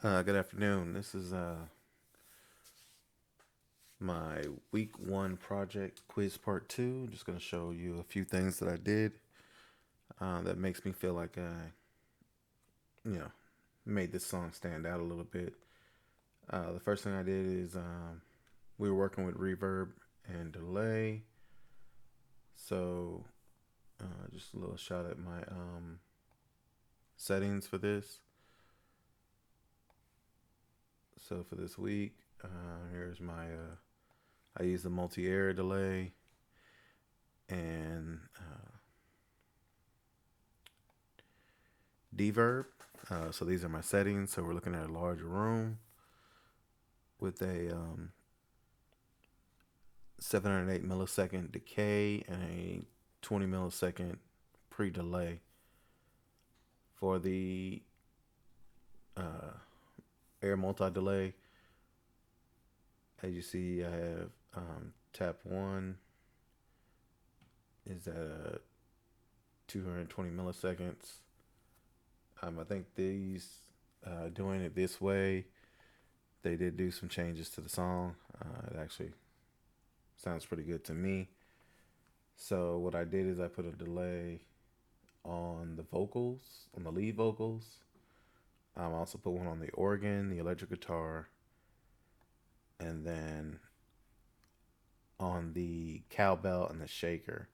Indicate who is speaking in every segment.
Speaker 1: Good afternoon. This is my week one project quiz part two. I'm just going to show you a few things that I did that makes me feel like you know, made this song stand out a little bit. The first thing I did is we were working with reverb and delay. So just a little shot at my settings for this. So for this week, here's my I use the multi-air delay and deverb. So these are my settings. So we're looking at a larger room with a 708 millisecond decay and a 20 millisecond pre-delay. For the uh, air multi-delay, as you see, I have tap 1 is at 220 milliseconds. I think these doing it this way, they did do some changes to the song. It actually sounds pretty good to me. So what I did is I put a delay on the vocals, on the lead vocals. I also put one on the organ, the electric guitar, and then on the cowbell and the shaker.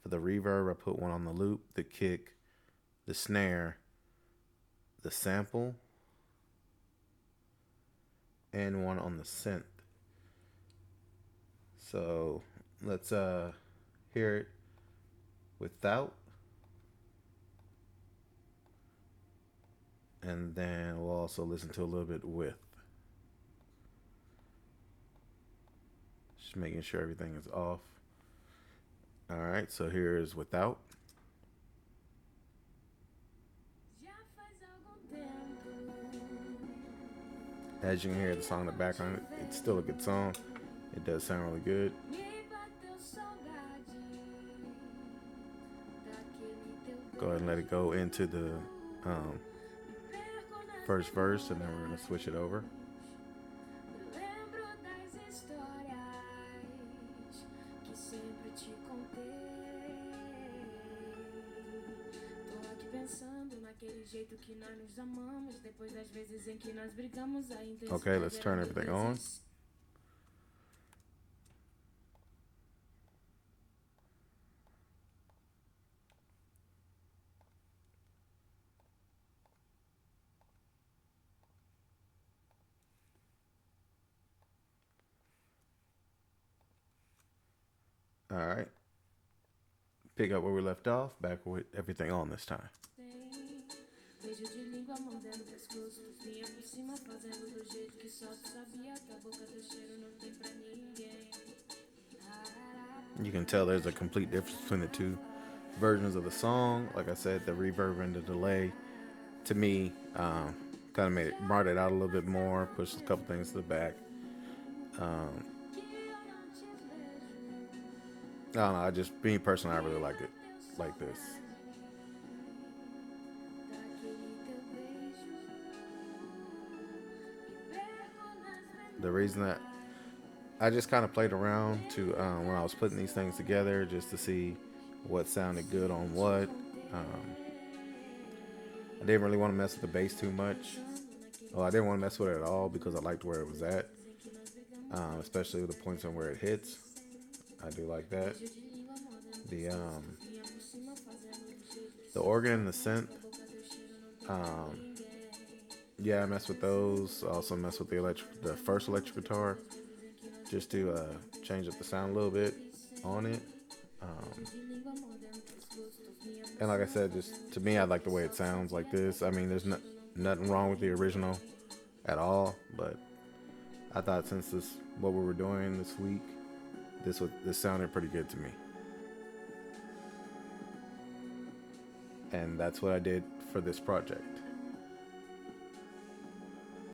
Speaker 1: For the reverb, I put one on the loop, the kick, the snare, the sample, and one on the synth. So let's hear it without, and then we'll also listen to a little bit with. Just making sure everything is off. All right, so here is without. As you can hear the song in the background, it's still a good song. It does sound really good. Go ahead and let it go into the um, first verse, and then we're going to switch it over. Okay, let's turn everything on. All right, pick up where we left off, back with everything on this time. You can tell there's a complete difference between the two versions of the song. Like I said, the reverb and the delay, to me, kind of brought it out a little bit more, pushed a couple things to the back. Um, I don't know. I just, me personally, I really like it like this. The reason that I just kind of played around to when I was putting these things together, just to see what sounded good on what. I didn't really want to mess with the bass too much. Well, I didn't want to mess with it at all because I liked where it was at, especially with the points on where it hits. I do like that. The um, the organ and the synth. Um, yeah, I mess with those. I also mess with the first electric guitar, just to change up the sound a little bit on it. Um, and like I said, just to me, I like the way it sounds like this. I mean, there's nothing wrong with the original at all, but I thought since this what we were doing this week, this sounded pretty good to me, and that's what I did for this project.